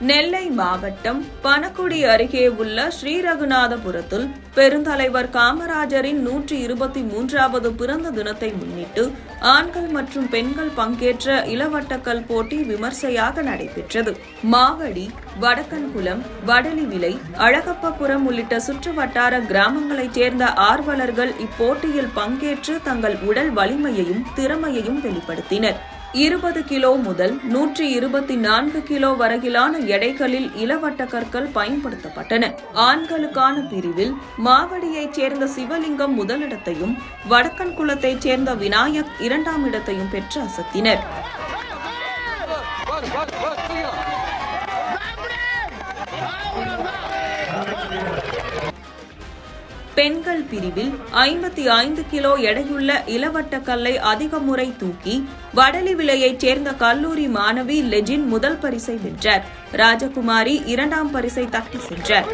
நெல்லை மாவட்டம் பணக்குடி அருகே உள்ள ஸ்ரீரகுநாதபுரத்தில் பெருந்தலைவர் காமராஜரின் 123வது பிறந்த தினத்தை முன்னிட்டு ஆண்கள் மற்றும் பெண்கள் பங்கேற்ற இளவட்டக்கல் போட்டி விமர்சையாக நடைபெற்றது. மாவடி, வடக்கன்குளம், வடலிவிளை, அழகப்பபுரம் உள்ளிட்ட சுற்றுவட்டார கிராமங்களைச் சேர்ந்த ஆர்வலர்கள் இப்போட்டியில் பங்கேற்று தங்கள் உடல் வலிமையையும் திறமையையும் வெளிப்படுத்தினர். 20 கிலோ முதல் 124 கிலோ வரையிலான எடைகளில் இளவட்ட கற்கள் பயன்படுத்தப்பட்டன. ஆண்களுக்கான பிரிவில் மாவடியைச் சேர்ந்த சிவலிங்கம் முதலிடத்தையும், வடக்கன்குளத்தைச் சேர்ந்த விநாயக் 2ஆம் இடத்தையும் பெற்று அசத்தினர். பெண்கள் பிரிவில் 55 கிலோ எடையுள்ள இளவட்ட கல்லை அதிக முறை தூக்கி வடலிவிளையைச் சேர்ந்த கல்லூரி மாணவி லெஜின் முதல் பரிசை வென்றார். ராஜகுமாரி 2ஆம் பரிசை தட்டி சென்றார்.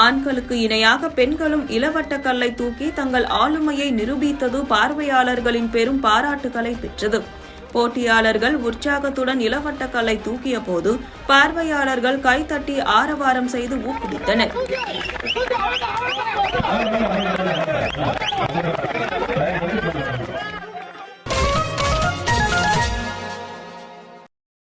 ஆண்களுக்கு இணையாக பெண்களும் இளவட்ட கல்லை தூக்கி தங்கள் ஆளுமையை நிரூபித்தது பார்வையாளர்களின் பெரும் பாராட்டுகளை பெற்றது. போட்டியாளர்கள் உற்சாகத்துடன் இளவட்ட கல்லை தூக்கிய போது பார்வையாளர்கள் கைதட்டி ஆரவாரம் செய்து ஊக்குவித்தனர்.